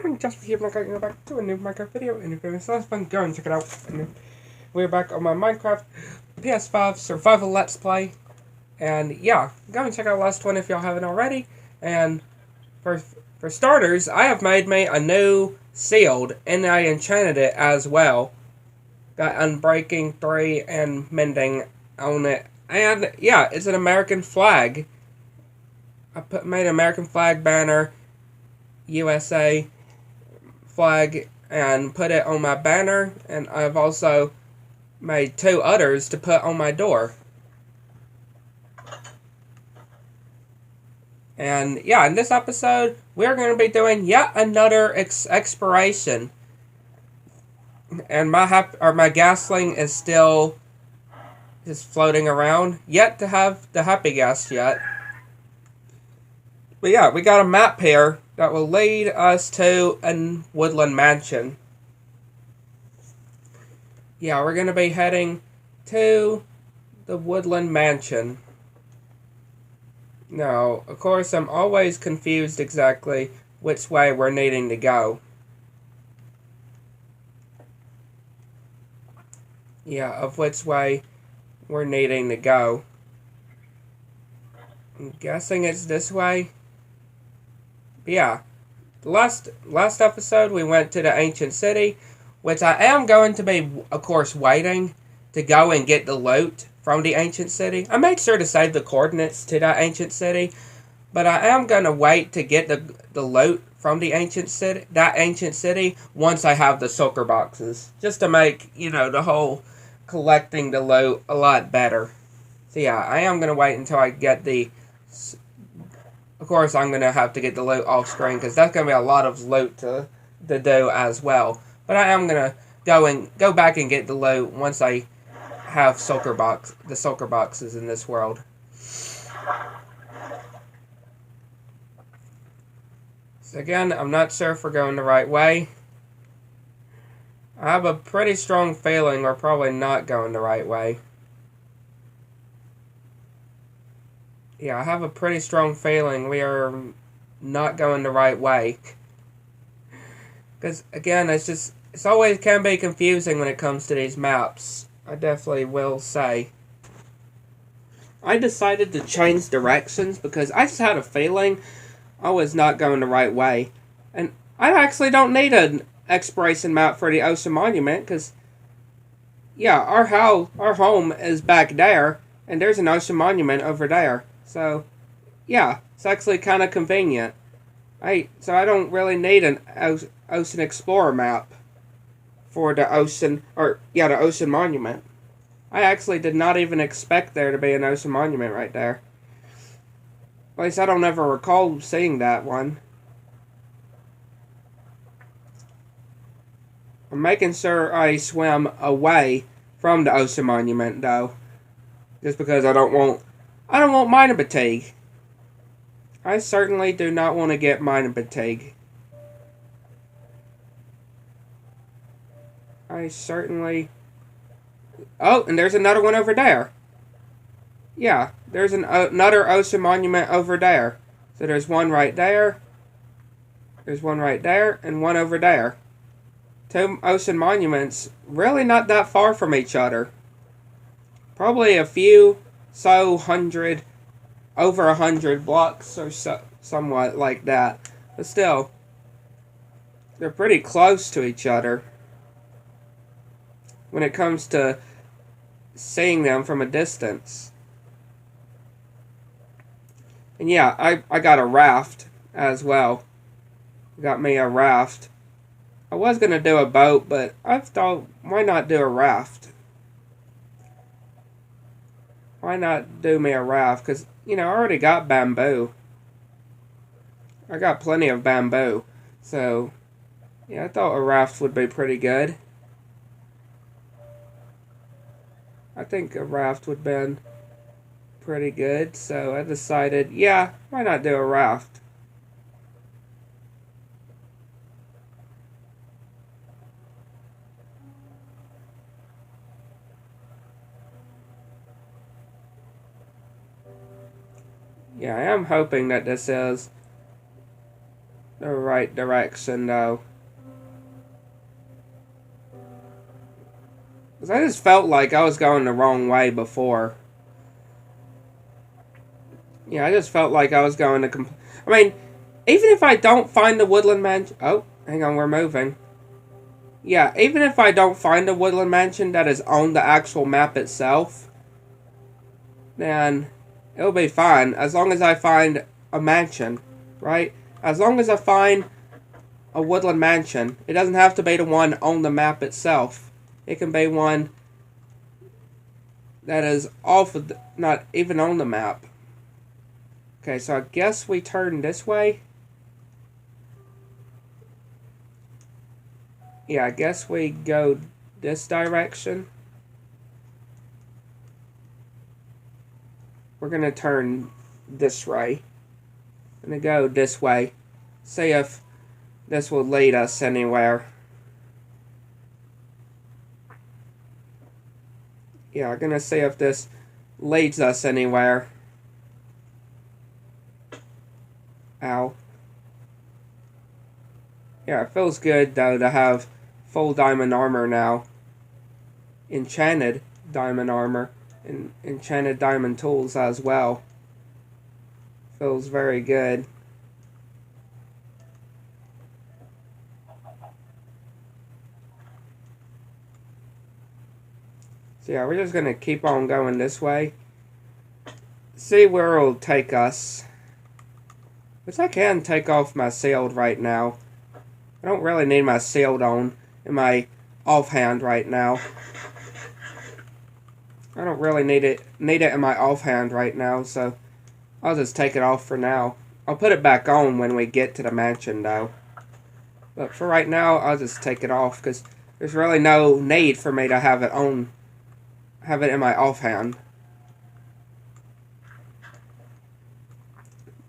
morning, just here, going back to a new Minecraft video, and if it's last fun, go and check it out. And we're back on my Minecraft PS5 survival let's play, and yeah, go and check out the last one if y'all haven't already. And for starters, I have made me a new shield, and I enchanted it as well. Got Unbreaking 3 and Mending on it, and yeah, it's an American flag. I made an American flag banner, USA flag, and put it on my banner, and I've also made 2 others to put on my door. And yeah, in this episode, we're going to be doing yet another exploration. And my gasling is still just floating around, yet to have the happy gas yet. But yeah, we got a map here that will lead us to a Woodland mansion. Yeah, we're going to be heading to the Woodland mansion. Now, of course, I'm always confused exactly which way we're needing to go. Yeah, of which way we're needing to go. I'm guessing it's this way. Yeah, the last episode we went to the ancient city, which I am going to be, of course, waiting to go and get the loot from the ancient city. I made sure to save the coordinates to that ancient city, but I am going to wait to get the loot from the ancient city, once I have the shulker boxes, just to make, you know, the whole collecting the loot a lot better. So yeah, I am going to wait until I get the... Of course, I'm going to have to get the loot off screen, because that's going to be a lot of loot to do as well. But I am going to go back and get the loot once I have the shulker boxes in this world. So again, I'm not sure if we're going the right way. I have a pretty strong feeling we're probably not going the right way. Yeah, I have a pretty strong feeling we are not going the right way. Because, again, it's always can be confusing when it comes to these maps. I definitely will say. I decided to change directions because I just had a feeling I was not going the right way. And I actually don't need an exploration map for the Ocean Monument, because, yeah, our home is back there, and there's an Ocean Monument over there. So, yeah, it's actually kind of convenient. So I don't really need an Ocean Explorer map for the Ocean Monument. I actually did not even expect there to be an Ocean Monument right there. At least I don't ever recall seeing that one. I'm making sure I swim away from the Ocean Monument, though, just because I don't want mining fatigue. I certainly do not want to get mining fatigue. Oh, and there's another one over there. Yeah, there's another Ocean Monument over there. So there's one right there. There's one right there, and one over there. 2 Ocean Monuments, really not that far from each other. Probably a few, over 100 blocks or so, somewhat like that. But still, they're pretty close to each other when it comes to seeing them from a distance. And yeah, I got a raft as well. Got me a raft. I was going to do a boat, but I thought, why not do a raft? Why not do me a raft? Because, you know, I already got bamboo. I got plenty of bamboo. So, yeah, I thought a raft would be pretty good. I think a raft would have been pretty good. So I decided, yeah, why not do a raft? Yeah, I am hoping that this is the right direction, though. 'Cause I just felt like I was going the wrong way before. Yeah, I just felt like I was going to... I mean, even if I don't find the Woodland Mansion... Oh, hang on, we're moving. Yeah, even if I don't find the Woodland Mansion that is on the actual map itself, then it'll be fine. As long as I find a mansion, right? As long as I find a Woodland Mansion, it doesn't have to be the one on the map itself. It can be one that is off of the, not even on the map. Okay, so I guess we turn this way. Yeah, I guess we go this direction. We're gonna turn this way. I'm gonna go this way. See if this will lead us anywhere. Yeah, I'm gonna see if this leads us anywhere. Ow. Yeah, it feels good though to have full diamond armor now. Enchanted diamond armor. And enchanted diamond tools as well. Feels very good. So yeah, we're just gonna keep on going this way. See where it'll take us. Which I can take off my shield right now. I don't really need my shield on in my offhand right now. I don't really need it in my offhand right now, so I'll just take it off for now. I'll put it back on when we get to the mansion though. But for right now, I'll just take it off because there's really no need for me to have it on, have it in my offhand.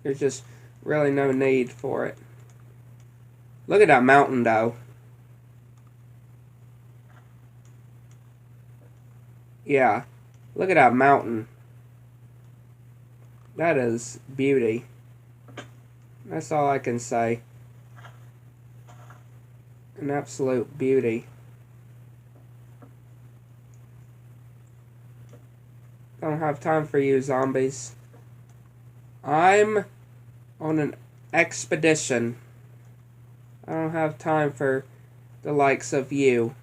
There's just really no need for it. Look at that mountain though. Yeah, look at that mountain. That is beauty. That's all I can say. An absolute beauty. Don't have time for you, zombies. I'm on an expedition. I don't have time for the likes of you.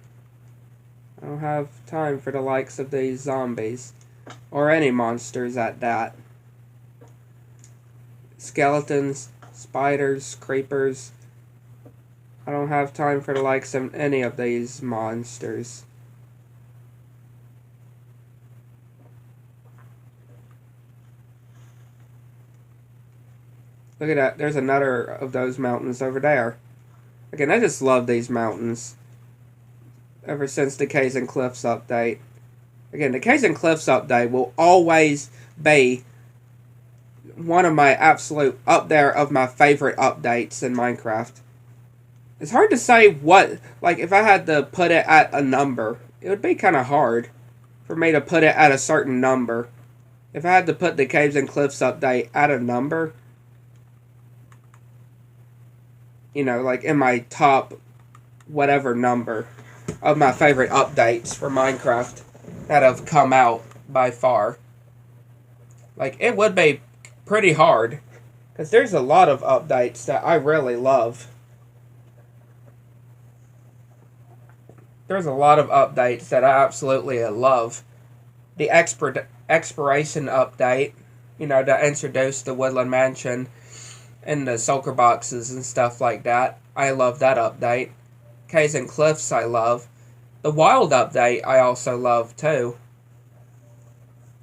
I don't have time for the likes of these zombies. Or any monsters at that. Skeletons, spiders, creepers. I don't have time for the likes of any of these monsters. Look at that. There's another of those mountains over there. Again, I just love these mountains. Ever since the Caves and Cliffs update. Again, the Caves and Cliffs update will always be one of my absolute up there of my favorite updates in Minecraft. It's hard to say what, like if I had to put it at a number, it would be kind of hard for me to put it at a certain number. If I had to put the Caves and Cliffs update at a number, you know, like in my top whatever number of my favorite updates for Minecraft that have come out by far. Like, it would be pretty hard, because there's a lot of updates that I really love. There's a lot of updates that I absolutely love. The Exploration update, you know, that introduced the Woodland Mansion and the Sulker boxes and stuff like that. I love that update. Caves and Cliffs I love. The Wild update I also love too.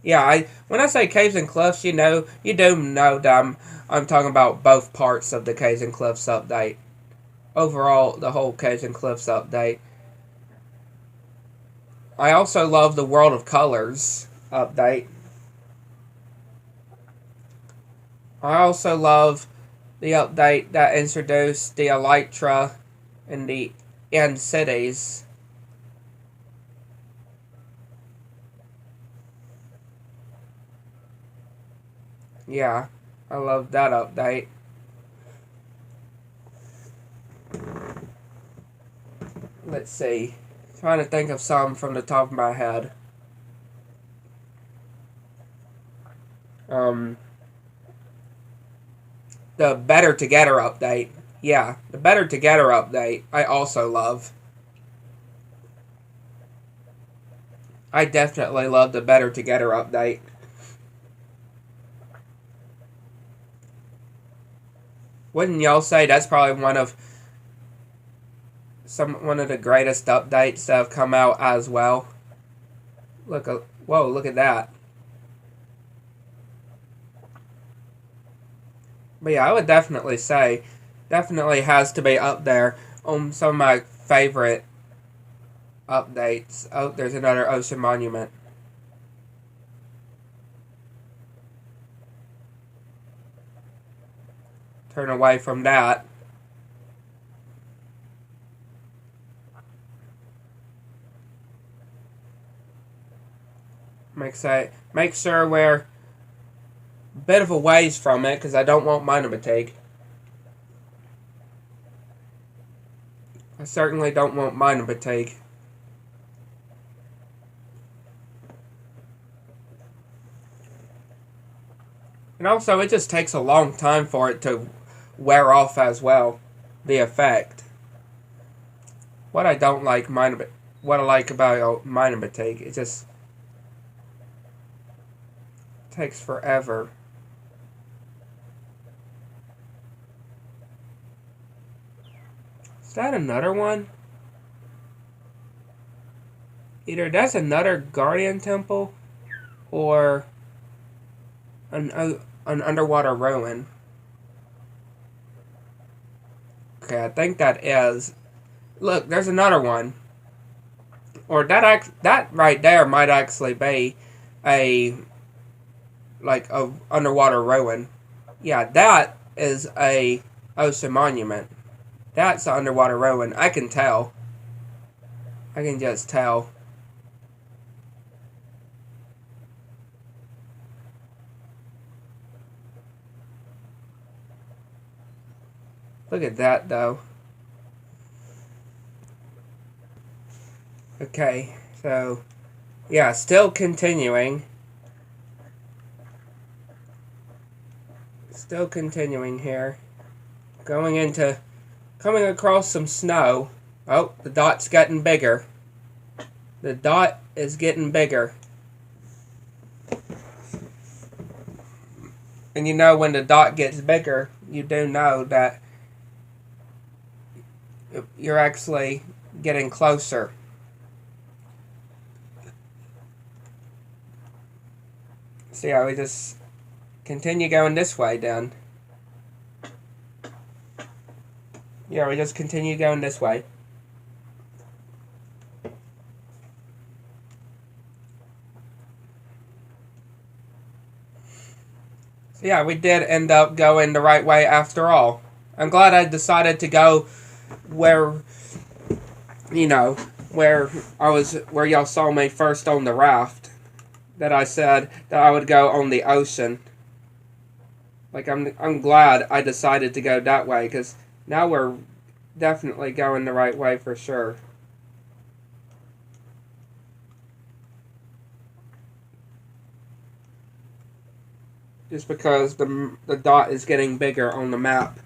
Yeah, when I say Caves and Cliffs, you do know that I'm talking about both parts of the Caves and Cliffs update. Overall, the whole Caves and Cliffs update. I also love the World of Colors update. I also love the update that introduced the Elytra and the End Cities. Yeah, I love that update. let's see. Trying to think of some from the top of my head. The Better Together update. Yeah, the Better Together update I also love. I definitely love the Better Together update. Wouldn't y'all say that's probably one of the greatest updates that have come out as well? Whoa, look at that. But yeah, I would definitely say, definitely has to be up there on some of my favorite updates. Oh, there's another ocean monument. Turn away from that. Make sure we're a bit of a ways from it, because I don't want mine to fatigue. I certainly don't want mine to fatigue. And also, it just takes a long time for it to wear off as well, the effect. What I don't like what I like about mine fatigue, it just takes forever. Is that another one? Either that's another Guardian Temple or an underwater ruin. Okay, I think that is. Look, there's another one. Or that right there might actually be a underwater ruin. Yeah, that is a ocean monument. That's an underwater ruin. I can tell. I can just tell. Look at that, though. Okay, so, yeah, still continuing. Still continuing here. Coming across some snow. Oh, the dot's getting bigger. The dot is getting bigger. And you know, when the dot gets bigger, you do know that you're actually getting closer. So yeah, we just continue going this way then. Yeah, we just continue going this way. So yeah, we did end up going the right way after all. I'm glad I decided to go where, where y'all saw me first on the raft. That I said that I would go on the ocean. Like, I'm glad I decided to go that way, because now we're definitely going the right way for sure. Just because the dot is getting bigger on the map.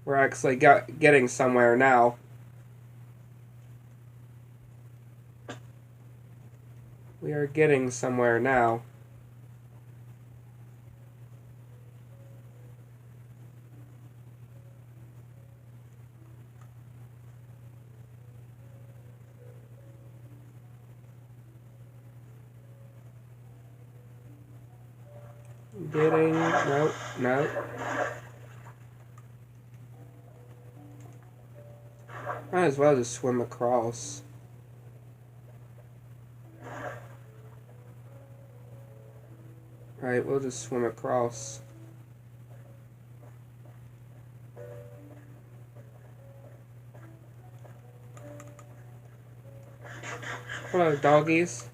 We're actually getting somewhere now. We are getting somewhere now. Nope. Might as well just swim across. Alright, we'll just swim across. Hello, doggies.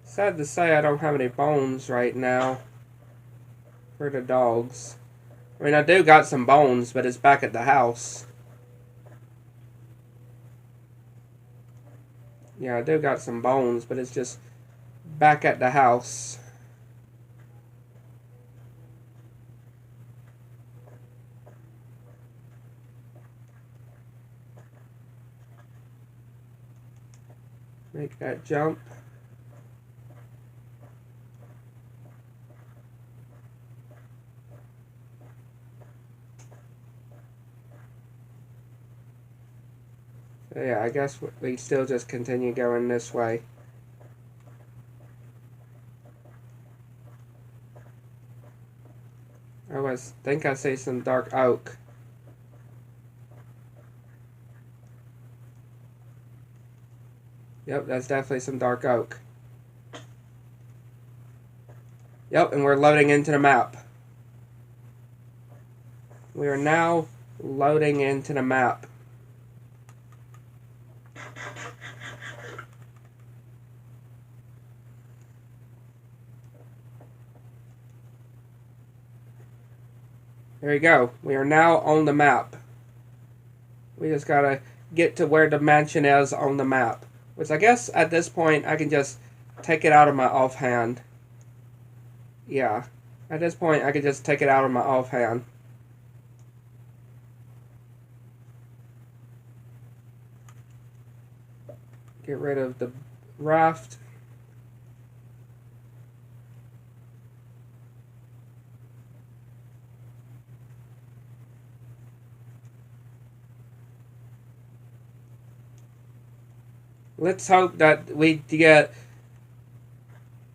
Sad to say I don't have any bones right now for the dogs. I mean, I do got some bones, but it's back at the house. Yeah, I do got some bones, but it's just back at the house. Make that jump. So yeah, I guess we still just continue going this way. I think I see some dark oak. Yep, that's definitely some dark oak. Yep, and we're loading into the map. We are now loading into the map. There you go. We are now on the map. We just gotta get to where the mansion is on the map. Which I guess at this point I can just take it out of my offhand. Yeah. At this point I can just take it out of my offhand. Get rid of the raft. Let's hope that we get...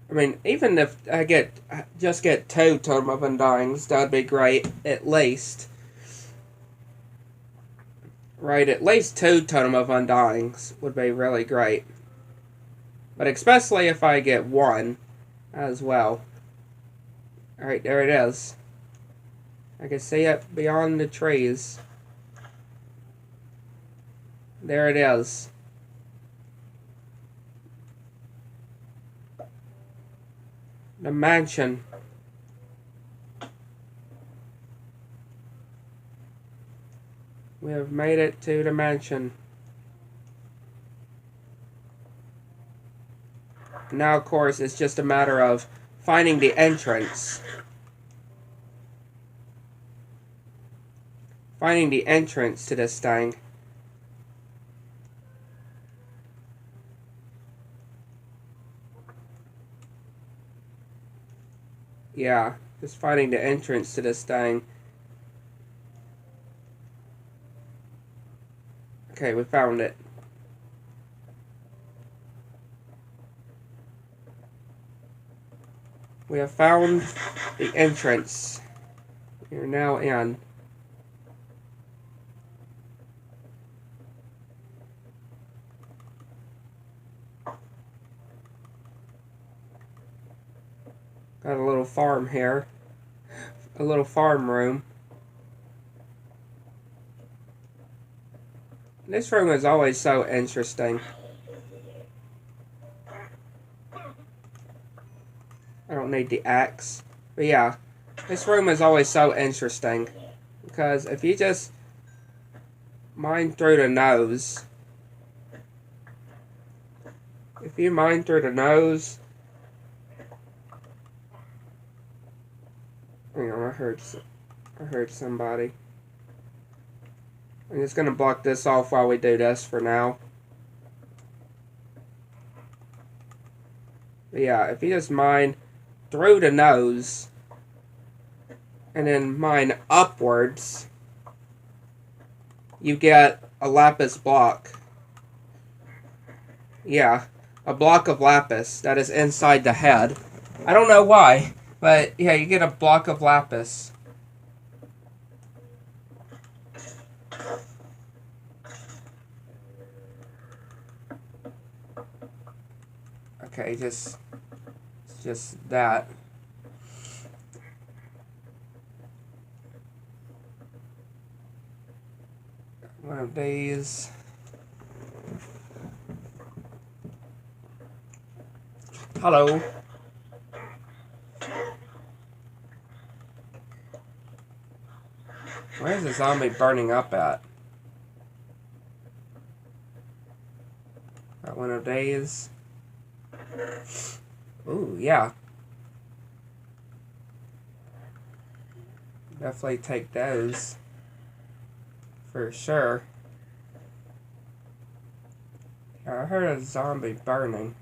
I mean, even if I just get 2 Totem of Undyings, that'd be great, at least. Right, at least 2 Totem of Undyings would be really great. But especially if I get 1 as well. Alright, there it is. I can see it beyond the trees. There it is. The mansion. We have made it to the mansion. Now, of course, it's just a matter of finding the entrance. Finding the entrance to this thing. Yeah, just finding the entrance to this thing. Okay, we found it. We have found the entrance. We are now in. Got a little farm here. A little farm room. This room is always so interesting. I don't need the axe. But yeah, this room is always so interesting. Because if you just mine through the nose. If you mine through the nose. Hang on, I heard somebody. I'm just gonna block this off while we do this for now. But yeah, if you just mine through the nose and then mine upwards, you get a lapis block. Yeah, a block of lapis that is inside the head. I don't know why, but yeah, you get a block of lapis. Okay, just that. One of these. Hello. Where's the zombie burning up at? Oh, Got one of these. Ooh, yeah. Definitely take those. For sure. Yeah, I heard a zombie burning.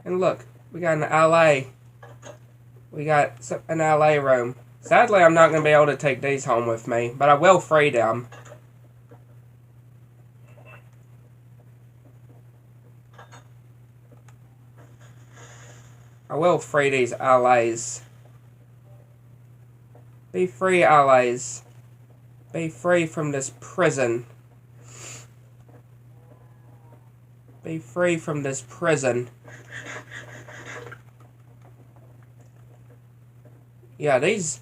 And look, we got an LA. We got an LA room. Sadly, I'm not going to be able to take these home with me, but I will free them. I will free these LAs. Be free, LAs. Be free from this prison. Be free from this prison. Yeah, these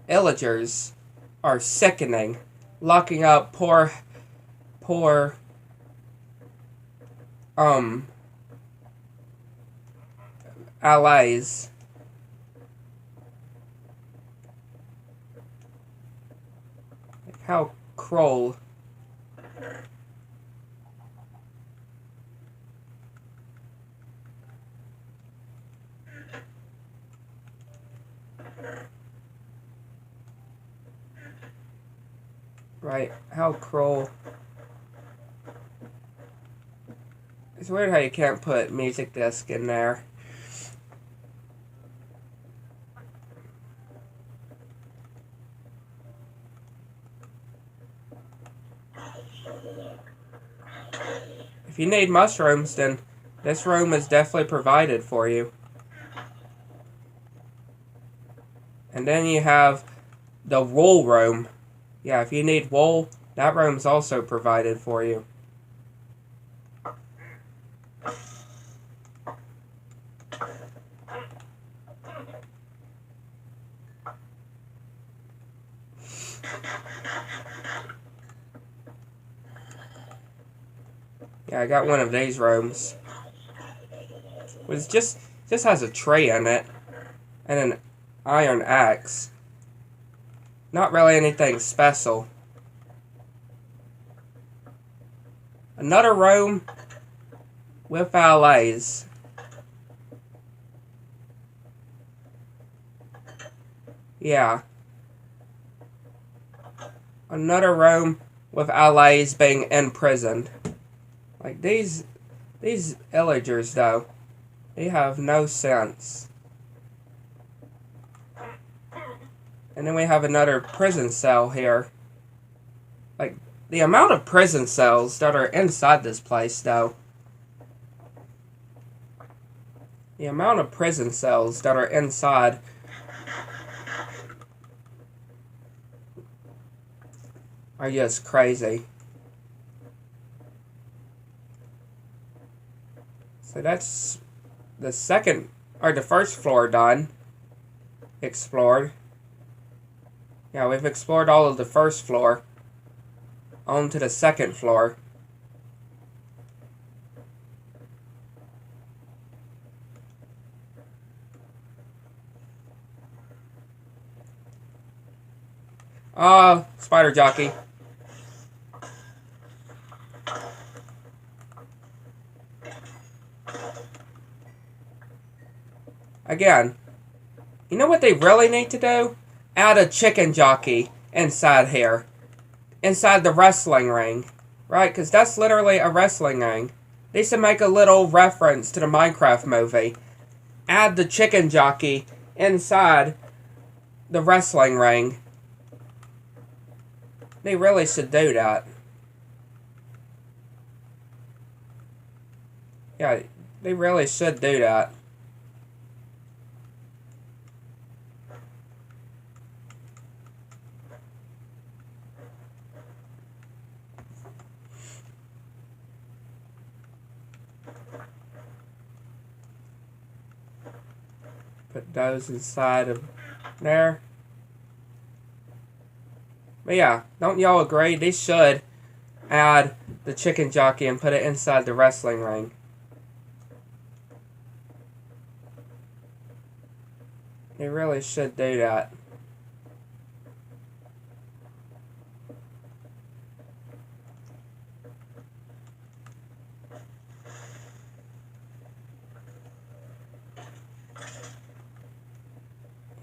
villagers are sickening. Locking up poor allies. How cruel. Right, how cruel. It's weird how you can't put music disc in there. If you need mushrooms, then this room is definitely provided for you. And then you have the wool room. Yeah, if you need wool, that room's also provided for you. Yeah, I got one of these rooms. It just has a tray in it and an iron axe. Not really anything special. Another room with valets. Yeah. Another room with allies being imprisoned. Like these villagers though, they have no sense. And then we have another prison cell here. Like, the amount of prison cells that are inside this place, though. The amount of prison cells that are inside are just crazy. So that's the first floor done. Explored. Yeah, we've explored all of the first floor. On to the second floor. Spider jockey. Again, you know what they really need to do? Add a chicken jockey inside here. Inside the wrestling ring. Right? Because that's literally a wrestling ring. They should make a little reference to the Minecraft movie. Add the chicken jockey inside the wrestling ring. They really should do that. Yeah, they really should do that. Put those inside of there. But yeah, don't y'all agree? They should add the chicken jockey and put it inside the wrestling ring. They really should do that.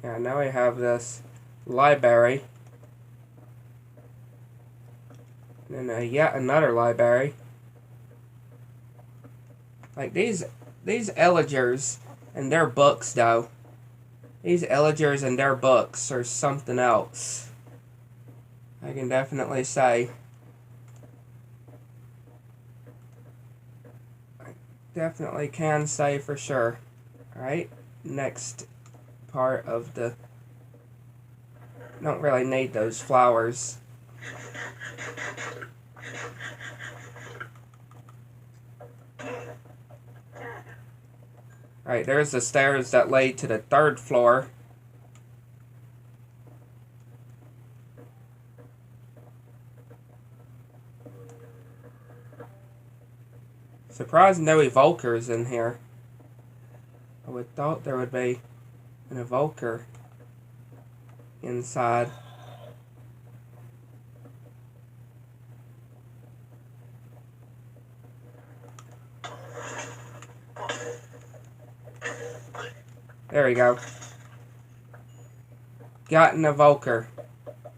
Yeah, now we have this library. And then yet another library. Like these illagers and their books, though. These illagers and their books are something else. I can definitely say. I definitely can say for sure. Alright, next part of the... Don't really need those flowers. Alright, there's the stairs that lead to the 3rd floor. Surprised no evokers in here. I would thought there would be an evoker inside. There we go. Got an evoker.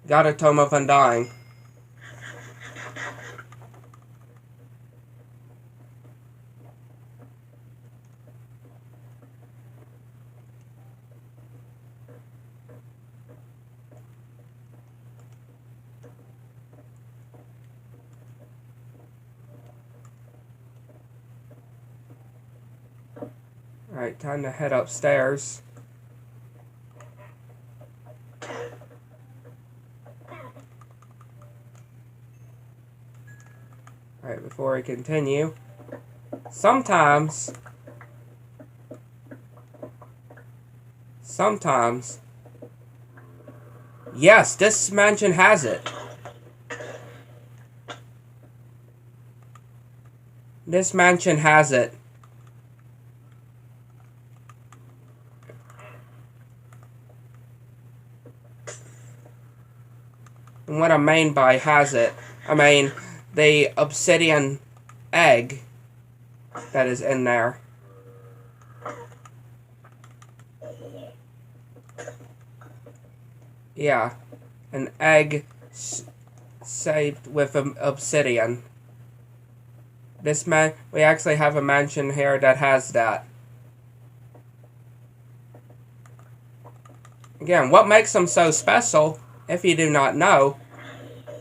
Got a Tome of Undying. Alright, time to head upstairs. Alright, before we continue, sometimes, yes, this mansion has it. This mansion has it. And what I mean by has it, I mean the obsidian egg that is in there. Yeah, an egg saved with obsidian. We actually have a mansion here that has that. Again, what makes them so special, if you do not know,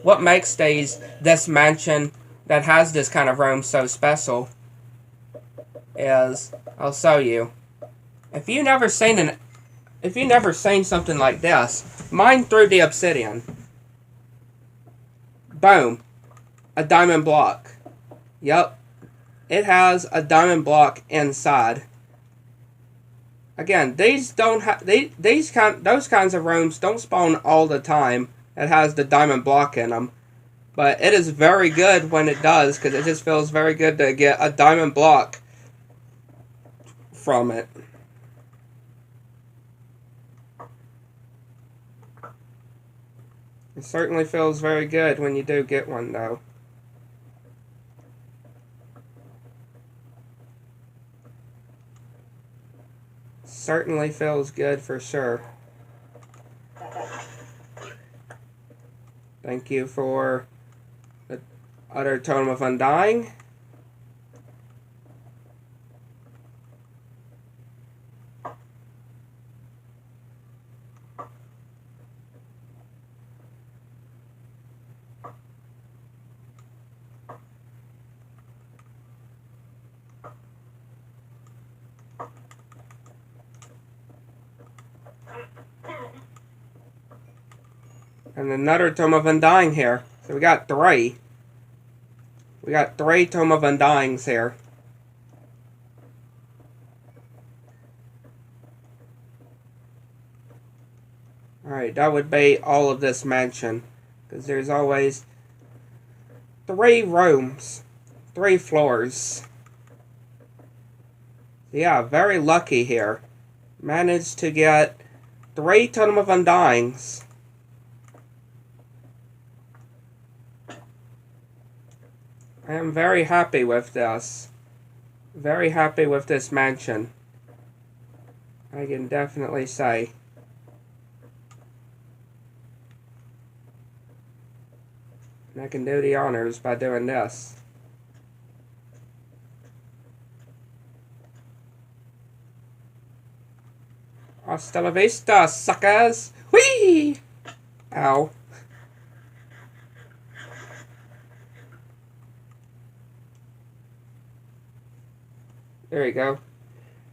what makes this mansion that has this kind of room so special is, I'll show you. If you never seen something like this, mine through the obsidian. Boom, a diamond block. Yep, it has a diamond block inside. Again, these don't have those kinds of rooms don't spawn all the time. It has the diamond block in them, but it is very good when it does, because it just feels very good to get a diamond block from it. It certainly feels very good when you do get one, though. Certainly feels good for sure. Thank you for the other Tome of Undying. And another Tome of Undying here. So we got 3. We got 3 Tome of Undyings here. Alright, that would be all of this mansion. Because there's always 3 rooms. 3 floors. So yeah, very lucky here. Managed to get 3 Tome of Undyings. I am very happy with this. Very happy with this mansion. I can definitely say. And I can do the honors by doing this. Hasta la vista, suckers! Whee! Ow. There you go.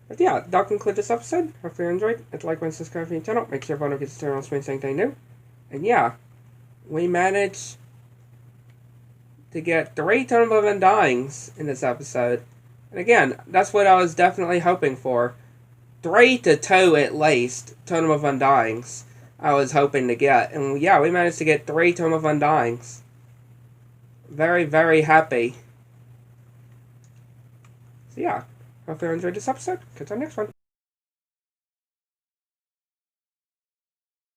But yeah, that'll conclude this episode. Hopefully you enjoyed. Hit like and subscribe to the channel. Make sure everyone gets to turn on screen saying anything new. And yeah, we managed to get 3 Tournament of Undyings in this episode. And again, that's what I was definitely hoping for. 3 to 2 at least Tournament of Undyings I was hoping to get. And yeah, we managed to get 3 Tournament of Undyings. Very, very happy. So yeah, hopefully you enjoyed this episode. Catch you on the next one.